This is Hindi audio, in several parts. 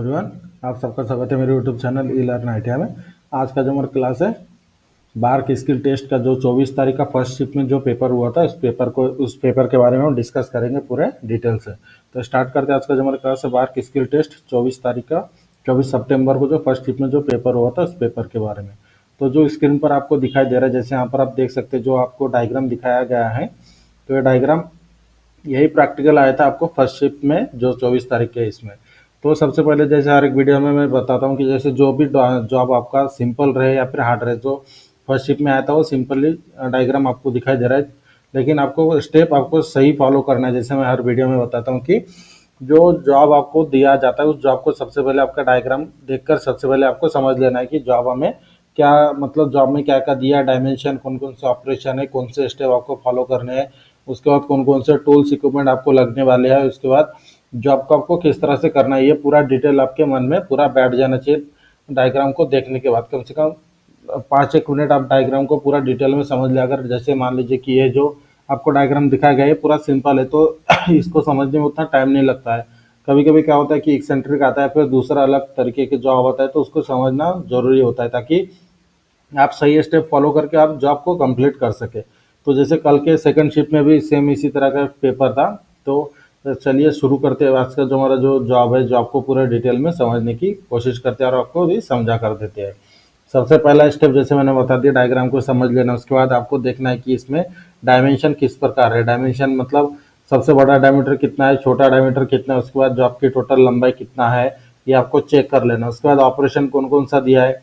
एवरीवन, आप सबका स्वागत है मेरे यूट्यूब चैनल ई लर्न आईटीआई में। आज का जो हमारा क्लास है बार्क स्किल टेस्ट का, जो 24 तारीख का फर्स्ट शिफ्ट में जो पेपर हुआ था उस पेपर के बारे में हम डिस्कस करेंगे पूरे डिटेल से। तो स्टार्ट करते हैं। आज का जो हमारा क्लास है बार्क स्किल टेस्ट 24 तारीख का 24 सितंबर को जो फर्स्ट शिफ्ट में जो पेपर हुआ था उस पेपर के बारे में। तो जो स्क्रीन पर आपको दिखाई दे रहा है, जैसे यहाँ पर आप देख सकते हैं, जो आपको डायग्राम दिखाया गया है, तो ये डायग्राम यही प्रैक्टिकल आया था आपको फर्स्ट शिफ्ट में जो 24 तारीख के इसमें। तो सबसे पहले जैसे हर एक वीडियो में मैं बताता हूँ कि जैसे जो भी जॉब आपका सिंपल रहे या फिर हार्ड रहे, जो फर्स्ट शिफ्ट में आया था वो सिंपली डायग्राम आपको दिखाई दे रहा है, लेकिन आपको स्टेप आपको सही फॉलो करना है। जैसे मैं हर वीडियो में बताता हूँ कि जो जॉब आपको दिया जाता है उस जॉब को सबसे पहले आपका डायग्राम देखकर सबसे पहले आपको समझ लेना है कि जॉब हमें क्या, मतलब जॉब में क्या क्या दिया, डायमेंशन, कौन कौन से ऑपरेशन है, कौन से स्टेप आपको फॉलो करने हैं, उसके बाद कौन कौन से टूल्स इक्विपमेंट आपको लगने वाले हैं, उसके बाद जॉब को आपको किस तरह से करना है, ये पूरा डिटेल आपके मन में पूरा बैठ जाना चाहिए। डायग्राम को देखने के बाद कम से कम 5-1 मिनट आप डायग्राम को पूरा डिटेल में समझ लिया। अगर जैसे मान लीजिए कि ये जो आपको डायग्राम दिखाया गया है पूरा सिंपल है, तो इसको समझने में उतना टाइम नहीं लगता है। कभी कभी क्या होता है कि एक्सेंट्रिक आता है, फिर दूसरा अलग तरीके के जॉब होता है, तो उसको समझना जरूरी होता है ताकि आप सही स्टेप फॉलो करके आप जॉब को कंप्लीट कर सके। तो जैसे कल के सेकंड शिफ्ट में भी सेम इसी तरह का पेपर था। तो चलिए शुरू करते हैं। आज का जो हमारा जो जॉब है, जॉब को पूरे डिटेल में समझने की कोशिश करते हैं और आपको भी समझा कर देते हैं। सबसे पहला स्टेप जैसे मैंने बता दिया, डायग्राम को समझ लेना। उसके बाद आपको देखना है कि इसमें डायमेंशन किस प्रकार है। डायमेंशन मतलब सबसे बड़ा डायमीटर कितना है, छोटा डायमीटर कितना है, उसके बाद जॉब की टोटल लंबाई कितना है, ये आपको चेक कर लेना। उसके बाद ऑपरेशन कौन कौन सा दिया है,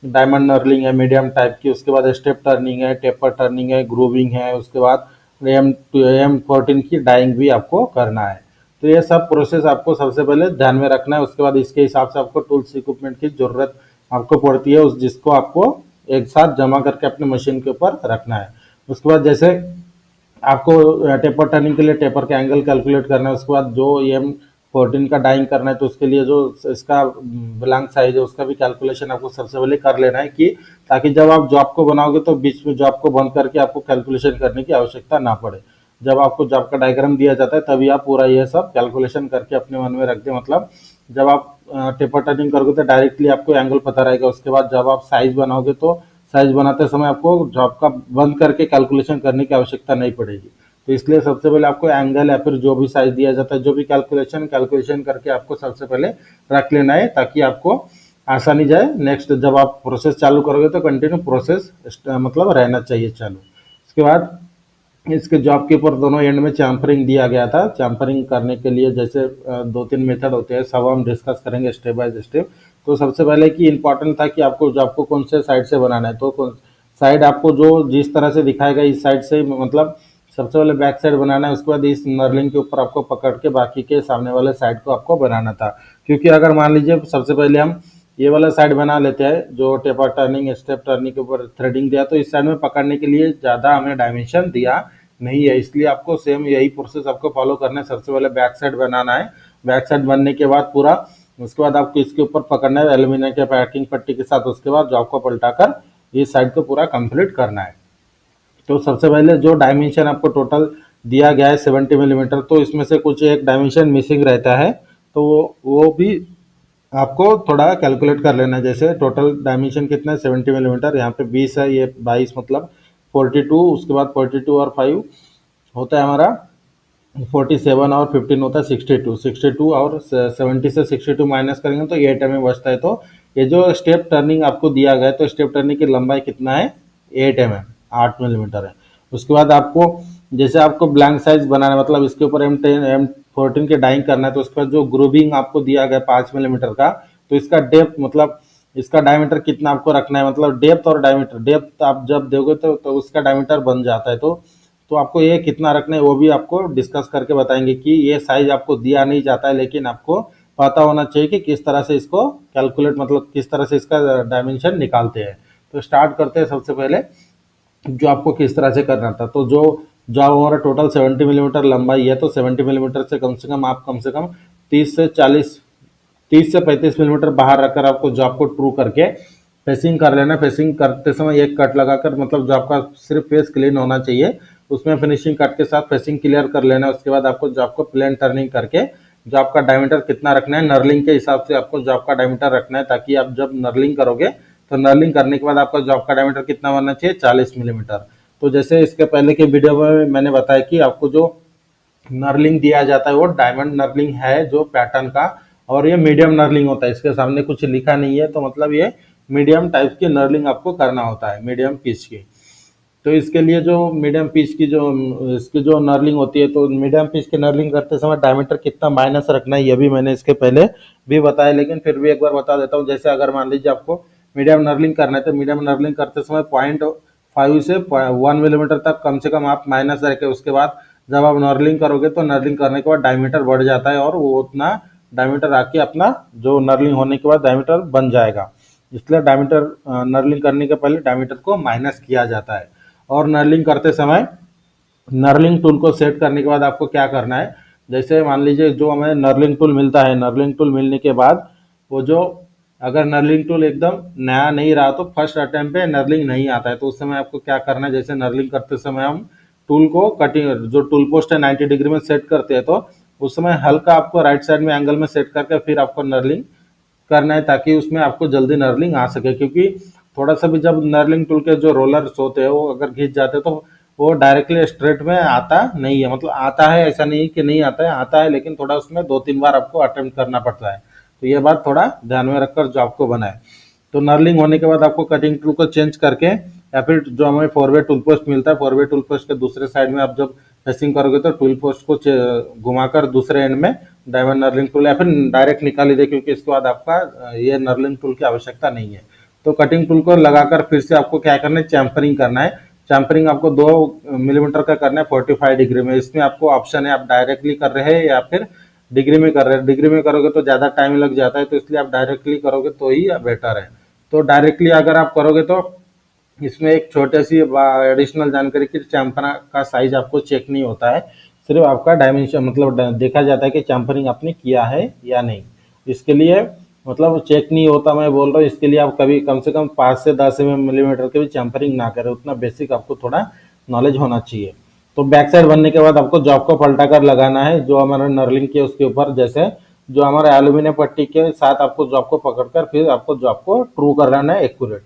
डायमंड नर्लिंग है मीडियम टाइप की, उसके बाद स्टेप टर्निंग है, टेपर टर्निंग है, ग्रूविंग है, उसके बाद M14 की डाइंग भी आपको करना है। तो ये सब प्रोसेस आपको सबसे पहले ध्यान में रखना है। उसके बाद इसके हिसाब से आपको टूल्स इक्विपमेंट की जरूरत आपको पड़ती है, उस जिसको आपको एक साथ जमा करके अपने मशीन के ऊपर रखना है। उसके बाद जैसे आपको टेपर टर्निंग के लिए टेपर का एंगल कैलकुलेट करना है। उसके बाद जो M14 का डाइंग करना है, तो उसके लिए जो इसका ब्लैंक साइज है उसका भी कैलकुलेशन आपको सबसे पहले कर लेना है, कि ताकि जब आप जॉब को बनाओगे तो बीच में जॉब को बंद करके आपको कैलकुलेशन करने की आवश्यकता ना पड़े। जब आपको जॉब का डायग्राम दिया जाता है तभी आप पूरा ये सब कैलकुलेशन करके अपने मन में रख दें। मतलब जब आप टेपर टर्निंग करोगे तो डायरेक्टली आपको एंगल पता रहेगा। उसके बाद जब आप साइज बनाओगे तो साइज बनाते समय आपको जॉब का बंद करके कैलकुलेशन करने की आवश्यकता नहीं पड़ेगी। तो इसलिए सबसे पहले आपको एंगल या फिर जो भी साइज दिया जाता है, जो भी कैलकुलेशन करके आपको सबसे पहले रख लेना है, ताकि आपको आसानी जाए। नेक्स्ट जब आप प्रोसेस चालू करोगे तो कंटिन्यू प्रोसेस मतलब रहना चाहिए चालू। उसके बाद इसके जॉब के ऊपर दोनों एंड में चैम्फरिंग दिया गया था। चैम्फरिंग करने के लिए जैसे 2-3 मेथड होते हैं, सब हम डिस्कस करेंगे स्टेप बाय स्टेप। तो सबसे पहले की इम्पोर्टेंट था कि आपको जॉब को कौन से साइड से बनाना है। तो साइड आपको जो जिस तरह से दिखाएगा इस साइड से, मतलब सबसे पहले बैक साइड बनाना है। उसके बाद इस नर्लिंग के ऊपर आपको पकड़ के बाकी के सामने वाले साइड को आपको बनाना था। क्योंकि अगर मान लीजिए सबसे पहले हम ये वाला साइड बना लेते हैं, जो टेपर टर्निंग स्टेप टर्निंग के ऊपर थ्रेडिंग दिया, तो इस साइड में पकड़ने के लिए ज़्यादा हमें डायमेंशन दिया नहीं है, इसलिए आपको सेम यही प्रोसेस आपको फॉलो करना है। सबसे पहले बैक साइड बनाना है। बैक साइड बनने के बाद पूरा, उसके बाद आपको इसके ऊपर पकड़ना है एल्यूमिनियम के पैकिंग पट्टी के साथ। उसके बाद जॉब को पलटाकर इस साइड को पूरा कंप्लीट करना है। तो सबसे पहले जो डायमेंशन आपको टोटल दिया गया है 70 मिलीमीटर, तो इसमें से कुछ एक डायमेंशन मिसिंग रहता है, तो वो भी आपको थोड़ा कैलकुलेट कर लेना है। जैसे टोटल डायमेंशन कितना है 70 मिलीमीटर, यहाँ पे 20 है, ये 22 मतलब 42। उसके बाद 42 और 5 होता है हमारा 47 और 15 होता है 62। 62 और 70 से 62 माइनस करेंगे तो 8 mm बचता है। तो ये जो स्टेप टर्निंग आपको दिया गया है, तो स्टेप टर्निंग की लंबाई कितना है 8 mm, 8 मिलीमीटर है। उसके बाद आपको जैसे आपको ब्लैंक साइज बनाना है, मतलब इसके ऊपर M14 के डाइंग करना है, तो उसके बाद जो ग्रूविंग आपको दिया गया 5 मिलीमीटर का, तो इसका डेप्थ मतलब इसका डायमीटर कितना आपको रखना है, मतलब डेप्थ और डायमीटर। डेप्थ आप जब दोगे तो उसका डायमीटर बन जाता है। तो आपको ये कितना रखना है वो भी आपको डिस्कस करके बताएंगे, कि ये साइज आपको दिया नहीं जाता है, लेकिन आपको पता होना चाहिए कि किस तरह से इसको कैलकुलेट, मतलब किस तरह से इसका डायमेंशन निकालते हैं। तो स्टार्ट करते हैं सबसे पहले जो आपको किस तरह से करना था। तो जो हमारा टोटल 70 मिलीमीटर लंबाई है, तो 70 मिलीमीटर से कम से कम 30 से 40 30 से 35 मिलीमीटर बाहर रखकर आपको जॉब को ट्रू करके फेसिंग कर लेना। फेसिंग करते समय एक कट लगाकर, मतलब जो आपका सिर्फ फेस क्लीन होना चाहिए, उसमें फिनिशिंग कट के साथ फेसिंग क्लियर कर लेना। उसके बाद आपको जॉब को प्लेन टर्निंग करके जो आपका डायमीटर कितना रखना है, नर्लिंग के हिसाब से आपको जो आपका डायमीटर रखना है, ताकि आप जब नर्लिंग करोगे तो नर्लिंग करने के बाद आपका जो आपका डायमीटर कितना बनना चाहिए, 40 मिलीमीटर। तो जैसे इसके पहले के वीडियो में मैंने बताया कि आपको जो नर्लिंग दिया जाता है वो डायमंड नर्लिंग है जो पैटर्न का, और ये मीडियम नर्लिंग होता है। इसके सामने कुछ लिखा नहीं है, तो मतलब ये मीडियम टाइप की नर्लिंग आपको करना होता है, मीडियम पिच की। तो इसके लिए जो मीडियम पिच की जो इसकी जो नर्लिंग होती है, तो मीडियम पिच की नर्लिंग करते समय डायमीटर कितना माइनस रखना है, ये भी मैंने इसके पहले भी बताया, लेकिन फिर भी एक बार बता देता हूँ। जैसे अगर मान लीजिए आपको मीडियम नर्लिंग करना है, तो मीडियम नर्लिंग करते समय 0.5 से 1 मिलीमीटर तक कम से कम आप माइनस रखें। उसके बाद जब आप नर्लिंग करोगे तो नर्लिंग करने के बाद डायमीटर बढ़ जाता है, और वो उतना डायमीटर आके अपना जो नर्लिंग होने के बाद डायमीटर बन जाएगा। इसलिए डायमीटर नर्लिंग करने के पहले डायमीटर को माइनस किया जाता है। और नर्लिंग करते समय नर्लिंग टूल को सेट करने के बाद आपको क्या करना है, जैसे मान लीजिए जो हमें नर्लिंग टूल मिलता है, नर्लिंग टूल मिलने के बाद वो जो अगर नर्लिंग टूल एकदम नया नहीं रहा तो फर्स्ट अटेम्प्ट पे नर्लिंग नहीं आता है, तो उस समय आपको क्या करना है, जैसे नर्लिंग करते समय हम टूल को कटिंग जो टूल पोस्ट है 90 डिग्री में सेट करते हैं, तो उस समय हल्का आपको राइट साइड में एंगल में सेट करके फिर आपको नर्लिंग करना है, ताकि उसमें आपको जल्दी नर्लिंग आ सके। क्योंकि थोड़ा सा भी जब नर्लिंग टूल के जो रोलर्स होते हैं वो अगर घिस जाते हैं तो वो डायरेक्टली स्ट्रेट में आता नहीं है, मतलब आता है, ऐसा नहीं कि नहीं आता है, आता है, लेकिन थोड़ा उसमें 2-3 बार आपको अटेम्प्ट करना पड़ता है। तो ये बात थोड़ा ध्यान में रखकर जो आपको बनाए। तो नर्लिंग होने के बाद आपको कटिंग टूल को चेंज करके, या फिर जो हमें फॉरवर्ड टूल पोस्ट मिलता है, फॉरवर्ड टूल पोस्ट के दूसरे साइड में आप जब फेसिंग करोगे तो टूल पोस्ट को घुमाकर दूसरे एंड में डायमंड नर्लिंग टूल, या फिर डायरेक्ट निकाल ही दे, क्योंकि इसके बाद आपका ये नर्लिंग टूल की आवश्यकता नहीं है। तो कटिंग टूल को लगाकर फिर से आपको क्या करना है, चैम्फरिंग करना है। चैम्फरिंग आपको 2 मिलीमीटर का करना है 45 डिग्री में। इसमें आपको ऑप्शन है, आप डायरेक्टली कर रहे हैं या फिर डिग्री में कर रहे हैं। डिग्री में करोगे तो ज़्यादा टाइम लग जाता है, तो इसलिए आप डायरेक्टली करोगे तो ही बेटर है। तो डायरेक्टली अगर आप करोगे तो इसमें एक छोटी सी एडिशनल जानकारी की, चैम्फर का साइज आपको चेक नहीं होता है, सिर्फ आपका डायमेंशन मतलब देखा जाता है कि चैम्फरिंग आपने किया है या नहीं। इसके लिए मतलब चेक नहीं होता, मैं बोल रहा हूँ, इसके लिए आप कभी कम से कम 5 से 10 मिलीमीटर के भी चैम्फरिंग ना करें, उतना बेसिक आपको थोड़ा नॉलेज होना चाहिए। तो बैक साइड बनने के बाद आपको जॉब को पलटा कर लगाना है, जो हमारा नर्लिंग के उसके ऊपर, जैसे जो हमारे एल्यूमिनियम पट्टी के साथ आपको जॉब को पकड़कर फिर आपको जॉब को ट्रू करना है, एक्यूरेट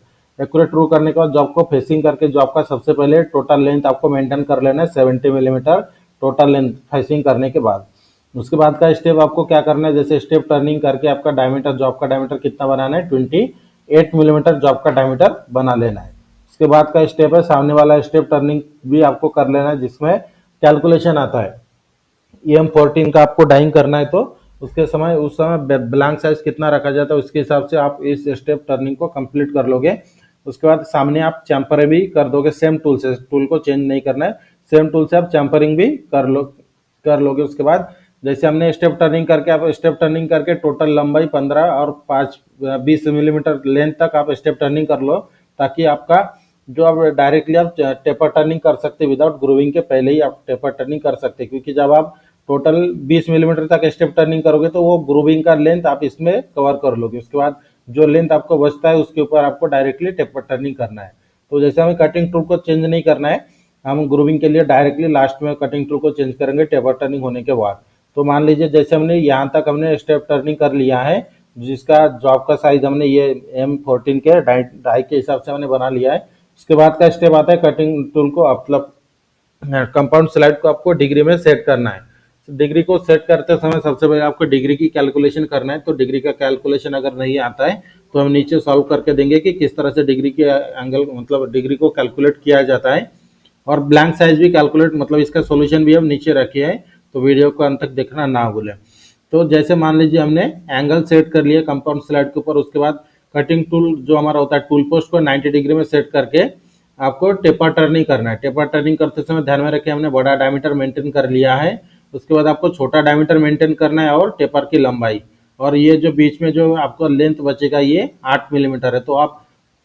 ट्रू करने के बाद जॉब को फेसिंग करके जॉब का सबसे पहले टोटल लेंथ आपको मेंटेन कर लेना है 70 मिलीमीटर टोटल लेंथ फेसिंग करने के बाद। उसके बाद का स्टेप आपको क्या करना है, जैसे स्टेप टर्निंग करके आपका डायमीटर, जॉब का डायमीटर कितना बनाना है, 28 मिलीमीटर जॉब का डायमीटर बना लेना है। उसके बाद का स्टेप है सामने वाला स्टेप टर्निंग भी आपको कर लेना है, जिसमें कैलकुलेशन आता है EM14 का आपको डाइंग करना है, तो उसके समय उस समय ब्लैंक साइज कितना रखा जाता है उसके हिसाब से आप इस स्टेप टर्निंग को कंप्लीट कर लोगे। उसके बाद सामने आप चैम्पर भी कर दोगे सेम टूल से, टूल को चेंज नहीं करना है, सेम टूल से आप चैम्परिंग भी कर लोगे। उसके बाद जैसे हमने स्टेप टर्निंग करके, आप स्टेप टर्निंग करके टोटल लंबाई 15 और 20 मिलीमीटर लेंथ तक आप स्टेप टर्निंग कर लो, ताकि आपका जो आप डायरेक्टली आप टेपर टर्निंग कर सकते विदाउट ग्रूविंग के पहले ही आप टेपर टर्निंग कर सकते, क्योंकि जब आप टोटल 20 मिलीमीटर तक स्टेप टर्निंग करोगे तो वो ग्रूविंग का लेंथ आप इसमें कवर कर लोगे। उसके बाद जो लेंथ आपको बचता है उसके ऊपर आपको डायरेक्टली टेपर टर्निंग करना है। तो जैसे हमें कटिंग टूल को चेंज नहीं करना है, हम ग्रूविंग के लिए डायरेक्टली लास्ट में कटिंग टूल को चेंज करेंगे टेपर टर्निंग होने के बाद। तो मान लीजिए जैसे हमने यहाँ तक हमने स्टेप टर्निंग कर लिया है, जिसका जॉब का साइज हमने ये M14 के डाई के हिसाब से हमने बना लिया है। उसके बाद का स्टेप आता है कटिंग टूल को मतलब कंपाउंड स्लाइड को आपको डिग्री में सेट करना है। डिग्री को सेट करते समय सबसे पहले आपको डिग्री की कैलकुलेशन करना है। तो डिग्री का कैलकुलेशन अगर नहीं आता है तो हम नीचे सॉल्व करके देंगे कि किस तरह से डिग्री के एंगल मतलब डिग्री को कैलकुलेट किया जाता है। और ब्लैंक साइज भी कैलकुलेट मतलब इसका सॉल्यूशन भी हम नीचे रखे हैं, तो वीडियो को अंत तक देखना ना भूलें। तो जैसे मान लीजिए हमने एंगल सेट कर लिया कंपाउंड स्लाइड के ऊपर, उसके बाद कटिंग टूल जो हमारा होता है टूल पोस्ट को 90 डिग्री में सेट करके आपको टेपर टर्निंग करना है। टेपर टर्निंग करते समय ध्यान में रखें हमने बड़ा डायमीटर मेंटेन कर लिया है, उसके बाद आपको छोटा डायमीटर मेंटेन करना है और टेपर की लंबाई, और ये जो बीच में जो आपको लेंथ बचेगा ये 8 मिलीमीटर है। तो आप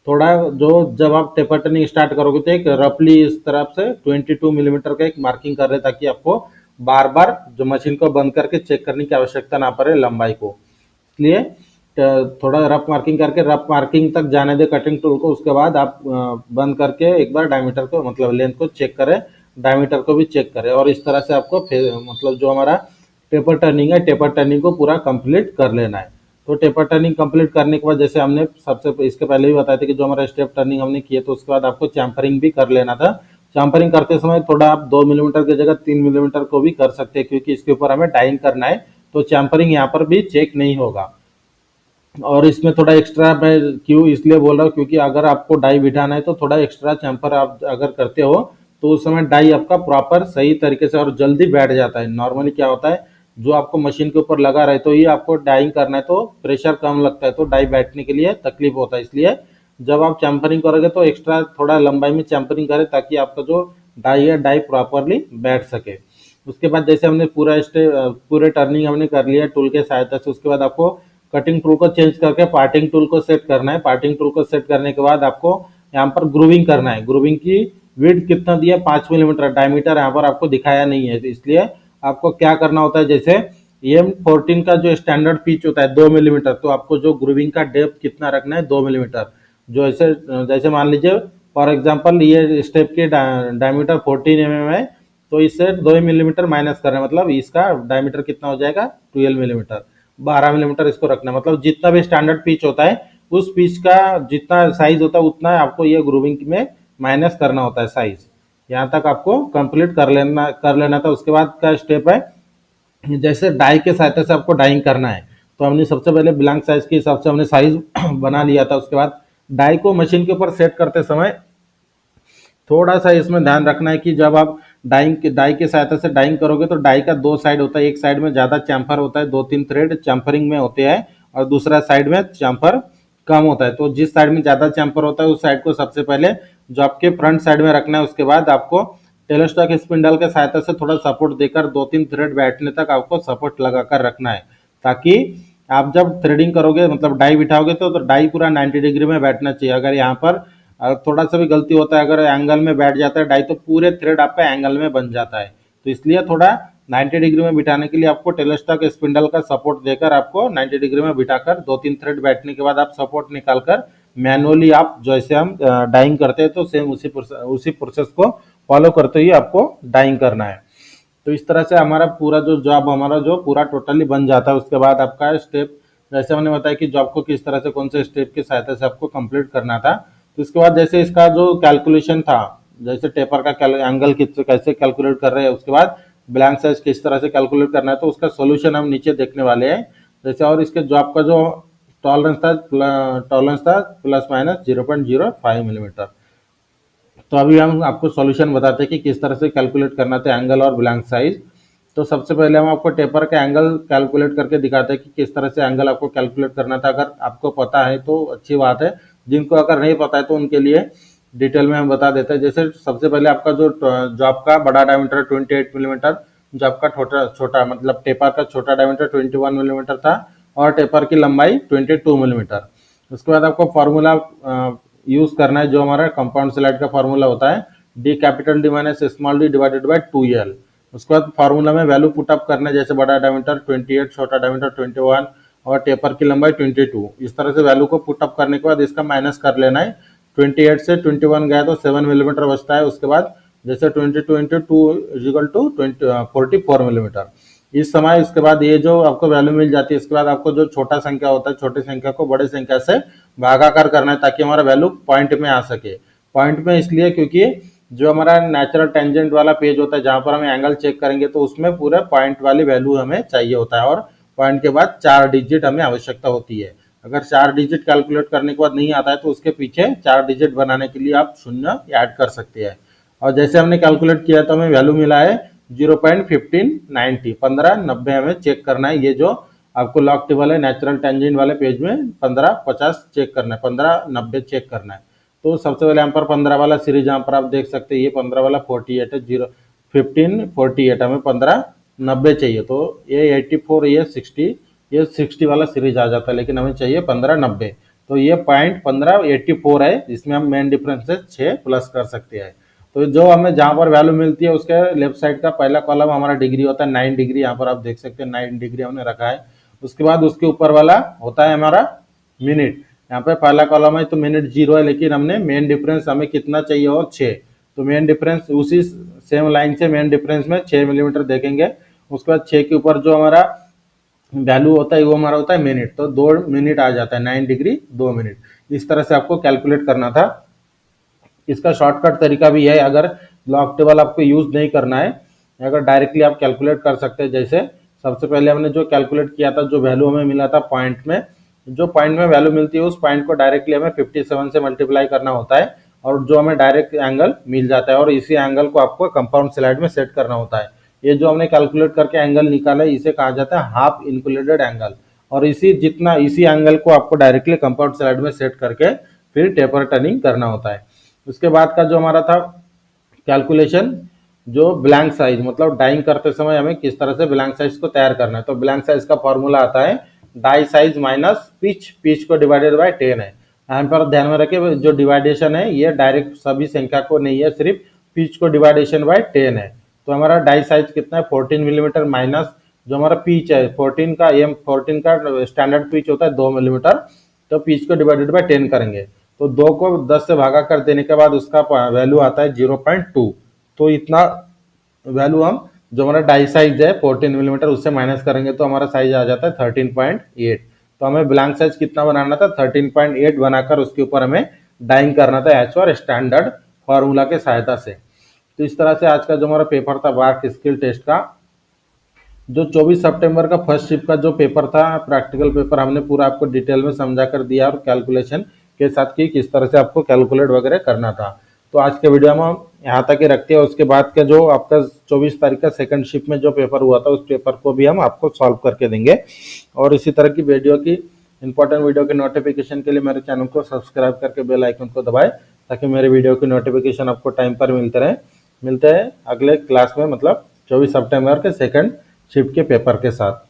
थोड़ा जो जब आप टेपर टर्निंग स्टार्ट करोगे तो एक रफली इस तरफ से 22 मिलीमीटर का एक मार्किंग कर रहे, ताकि आपको बार बार जो मशीन को बंद करके चेक करने की आवश्यकता ना पड़े लंबाई को। इसलिए थोड़ा रफ मार्किंग करके रफ मार्किंग तक जाने दे कटिंग टूल को। उसके बाद आप बंद करके एक बार डायमीटर को मतलब लेंथ को चेक करें, डायमीटर को भी चेक करें, और इस तरह से आपको मतलब जो हमारा टेपर टर्निंग है, टेपर टर्निंग को पूरा कंप्लीट कर लेना है। तो टेपर टर्निंग कंप्लीट करने के बाद जैसे हमने सबसे इसके पहले भी बताया था कि जो हमारा स्टेप टर्निंग हमने किया, तो उसके बाद आपको चैम्फरिंग भी कर लेना था। चैम्फरिंग करते समय थोड़ा आप 2 मिलीमीटर की जगह 3 मिलीमीटर को भी कर सकते हैं, क्योंकि इसके ऊपर हमें डाइंग करना है, तो चैम्फरिंग यहाँ पर भी चेक नहीं होगा। और इसमें थोड़ा एक्स्ट्रा मैं क्यों इसलिए बोल रहा हूँ, क्योंकि अगर आपको डाई बिठाना है तो थोड़ा एक्स्ट्रा चैम्पर आप अगर करते हो तो उस समय डाई आपका प्रॉपर सही तरीके से और जल्दी बैठ जाता है। नॉर्मली क्या होता है, जो आपको मशीन के ऊपर लगा रहे तो ये आपको डाइंग करना है तो प्रेशर कम लगता है, तो डाई बैठने के लिए तकलीफ होता है। इसलिए जब आप चैम्परिंग करोगे तो एक्स्ट्रा थोड़ा लंबाई में चैम्परिंग करें, ताकि आपका जो डाई है डाई प्रॉपरली बैठ सके। उसके बाद जैसे हमने पूरे टर्निंग हमने कर लिया टूल के सहायता से, उसके बाद आपको कटिंग टूल को चेंज करके पार्टिंग टूल को सेट करना है। पार्टिंग टूल को सेट करने के बाद आपको यहाँ पर ग्रूविंग करना है। ग्रूविंग की विड्थ कितना दिया, 5 मिलीमीटर डायमीटर यहाँ पर आपको दिखाया नहीं है, तो इसलिए आपको क्या करना होता है, जैसे M14 का जो स्टैंडर्ड पिच होता है 2 मिलीमीटर, तो आपको जो ग्रूविंग का डेप्थ कितना रखना है, 2 मिलीमीटर। जो ऐसे जैसे मान लीजिए फॉर एग्जांपल ये स्टेप के डायमीटर 14 mm है, तो इससे 2 मिलीमीटर माइनस करना है, मतलब इसका डायमीटर कितना हो जाएगा, 12 मिलीमीटर। 12 मिलीमीटर इसको रखना है, मतलब जितना भी स्टैंडर्ड पिच होता है उस पिच का जितना साइज होता है उतना आपको ये ग्रूविंग में माइनस करना होता है साइज। यहाँ तक आपको कंप्लीट कर लेना था। उसके बाद का स्टेप है, जैसे डाई के सहायता से आपको डाइंग करना है, तो हमने सबसे पहले ब्लैंक साइज के हिसाब से हमने साइज बना लिया था। उसके बाद डाई को मशीन के ऊपर सेट करते समय थोड़ा सा इसमें ध्यान रखना है कि जब आप डाई के सहायता से डाइंग करोगे तो डाई का 2 साइड होता है, एक साइड में ज़्यादा चैम्फर होता है, 2-3 थ्रेड चैम्फरिंग में होते हैं, और दूसरा साइड में चैम्फर कम होता है। तो जिस साइड में ज़्यादा चैम्फर होता है उस साइड को सबसे पहले जो आपके फ्रंट साइड में रखना है। उसके बाद आपको टेलोस्टॉक स्पिंडल के सहायता से थोड़ा सपोर्ट देकर 2-3 थ्रेड बैठने तक आपको सपोर्ट लगाकर रखना है, ताकि आप जब थ्रेडिंग करोगे मतलब डाई बिठाओगे तो डाई पूरा 90 डिग्री में बैठना चाहिए। अगर यहाँ पर थोड़ा सा भी गलती होता है, अगर एंगल में बैठ जाता है डाई, तो पूरे थ्रेड आपका एंगल में बन जाता है। तो इसलिए थोड़ा 90 डिग्री में बिठाने के लिए आपको टेलोस्टॉक स्पिंडल का सपोर्ट देकर आपको 90 डिग्री में बिठाकर 2-3 थ्रेड बैठने के बाद आप सपोर्ट निकालकर मैनुअली आप जैसे हम डाइंग करते हैं तो सेम उसी प्रोसेस को फॉलो करते हुए आपको डाइंग करना है। तो इस तरह से हमारा पूरा जो जॉब हमारा जो पूरा टोटली बन जाता है। उसके बाद आपका स्टेप, जैसे हमने बताया कि जॉब को किस तरह से कौन से स्टेप की सहायता से आपको कंप्लीट करना था। तो इसके बाद जैसे इसका जो कैलकुलेशन था, जैसे टेपर का एंगल कैसे कैलकुलेट कर रहे हैं, उसके बाद ब्लैंक साइज किस तरह से कैलकुलेट करना है, तो उसका सोल्यूशन हम नीचे देखने वाले हैं। जैसे और इसके जॉब का जो टॉलरेंस था प्लस माइनस 0.05 मिलीमीटर। तो अभी हम आपको सॉल्यूशन बताते हैं कि किस तरह से कैलकुलेट करना था एंगल और ब्लैंक साइज। तो सबसे पहले हम आपको टेपर का एंगल कैलकुलेट करके दिखाते हैं कि किस तरह से एंगल आपको कैलकुलेट करना था। अगर आपको पता है तो अच्छी बात है, जिनको अगर नहीं पता है तो उनके लिए डिटेल में हम बता देते हैं। जैसे सबसे पहले आपका जो आपका बड़ा डायमीटर 28 मिलीमीटर, जो आपका छोटा छोटा मतलब टेपर का छोटा डायमीटर 21 मिलीमीटर था, और टेपर की लंबाई 22 मिलीमीटर। उसके बाद आपको फार्मूला यूज करना है, जो हमारा कंपाउंड स्लाइड का फार्मूला होता है, D capital D minus small D divided by 2l। उसके बाद फार्मूला में वैल्यू पुटअप करना है, जैसे बड़ा डायमीटर 28, छोटा डायमीटर 21 और टेपर की लंबाई 22। इस तरह से वैल्यू को पुटअप करने के बाद इसका माइनस कर लेना है। 28 से 21 गया तो 7 मिलीमीटर बचता है। उसके बाद जैसे 22 इंटू 2 इजिकल टू 44 मिलीमीटर। इस समय इसके बाद ये जो आपको वैल्यू मिल जाती है, इसके बाद आपको जो छोटा संख्या होता है, छोटी संख्या को बड़े संख्या से भागाकार करना है, ताकि हमारा वैल्यू पॉइंट में आ सके। पॉइंट में इसलिए क्योंकि जो हमारा नेचुरल टेंजेंट वाला पेज होता है, जहां पर हम एंगल चेक करेंगे, तो उसमें पूरे पॉइंट वाली वैल्यू हमें चाहिए होता है, और पॉइंट के बाद 4 डिजिट हमें आवश्यकता होती है। अगर 4 डिजिट कैलकुलेट करने के बाद नहीं आता है तो उसके पीछे 4 डिजिट बनाने के लिए आप शून्य ऐड कर सकते हैं। और जैसे हमने कैलकुलेट किया तो हमें वैल्यू मिला है 0.1590, 1590 हमें चेक करना है। ये जो आपको लॉक टेबल है नेचुरल टेंजेंट वाले पेज में 1550 चेक करना है, 1590 चेक करना है। तो सबसे पहले यहाँ पर 15 वाला सीरीज यहाँ पर आप देख सकते हैं, ये 15 वाला 48 है, 1548 हमें 1590 चाहिए। तो ये 84, ये 60 वाला सीरीज आ जाता है, लेकिन हमें चाहिए 1590। तो ये पॉइंट 1584 है, इसमें हम मेन डिफरेंस से 6 प्लस कर सकते हैं। तो जो हमें जहाँ पर वैल्यू मिलती है उसके लेफ्ट साइड का पहला कॉलम हमारा डिग्री होता है 9 डिग्री, यहाँ पर आप देख सकते हैं 9 डिग्री हमने रखा है। उसके बाद उसके ऊपर वाला होता है हमारा मिनट, यहाँ पे पहला कॉलम है तो मिनट 0 है, लेकिन हमने मेन डिफरेंस हमें कितना चाहिए और 6। तो मेन डिफरेंस उसी सेम लाइन से मेन डिफरेंस में 6 मिलीमीटर देखेंगे, उसके बाद 6 के ऊपर जो हमारा वैल्यू होता है वो हमारा होता है मिनट, तो 2 मिनट आ जाता है, 9 डिग्री 2 मिनट। इस तरह से आपको कैलकुलेट करना था। इसका शॉर्टकट तरीका भी है, अगर लॉग टेबल आपको यूज नहीं करना है, अगर डायरेक्टली आप कैलकुलेट कर सकते हैं। जैसे सबसे पहले हमने जो कैलकुलेट किया था, जो वैल्यू हमें मिला था पॉइंट में, जो पॉइंट में वैल्यू मिलती है उस पॉइंट को डायरेक्टली हमें 57 से मल्टीप्लाई करना होता है, और जो हमें डायरेक्ट एंगल मिल जाता है, और इसी एंगल को आपको कंपाउंड स्लाइड में सेट करना होता है। ये जो हमने कैलकुलेट करके एंगल निकाला है इसे कहा जाता है हाफ इंक्लूडेड एंगल, और इसी एंगल को आपको डायरेक्टली कंपाउंड स्लाइड में सेट करके फिर टेपर टर्निंग करना होता है। उसके बाद का जो हमारा था कैलकुलेशन, जो ब्लैंक साइज, मतलब डाइंग करते समय हमें किस तरह से ब्लैंक साइज को तैयार करना है, तो ब्लैंक साइज का फॉर्मूला आता है die size minus pitch, pitch को डिवाइडेड बाय 10 है। यहाँ पर ध्यान में रखिए जो डिवाइडेशन है ये डायरेक्ट सभी संख्या को नहीं है, सिर्फ पिच को डिवाइडेशन बाय 10 है। तो हमारा डाई साइज कितना है 14 मिलीमीटर, माइनस जो हमारा पिच है 14 का स्टैंडर्ड पिच होता है 2 मिलीमीटर, तो पिच को डिवाइडेड बाय 10 करेंगे, तो 2 को 10 से भागा कर देने के बाद उसका वैल्यू आता है 0.2। तो इतना वैल्यू हम जो हमारा डाई साइज है 14 मिलीमीटर उससे माइनस करेंगे तो हमारा साइज आ जाता है 13.8। तो हमें ब्लैंक साइज कितना बनाना था 13.8 बनाकर उसके ऊपर हमें डाइंग करना था एज पर स्टैंडर्ड फॉर्मूला के सहायता से। तो इस तरह से आज का जो हमारा पेपर था बार्क स्किल टेस्ट का, जो 24 सितंबर का फर्स्ट शिफ्ट का जो पेपर था प्रैक्टिकल पेपर, हमने पूरा आपको डिटेल में समझा कर दिया और कैलकुलेशन के साथ कि किस तरह से आपको कैलकुलेट वगैरह करना था। तो आज के वीडियो में हम यहाँ तक ही रखते हैं। उसके बाद का जो आपका 24 तारीख का सेकंड शिफ्ट में जो पेपर हुआ था उस पेपर को भी हम आपको सॉल्व करके देंगे। और इसी तरह की वीडियो की इंपॉर्टेंट वीडियो के नोटिफिकेशन के लिए मेरे चैनल को सब्सक्राइब करके बेल आइकन को दबाएं, ताकि मेरे वीडियो की नोटिफिकेशन आपको टाइम पर मिलते रहे। मिलते हैं अगले क्लास में, मतलब 24 सितंबर के सेकंड शिफ्ट के पेपर के साथ।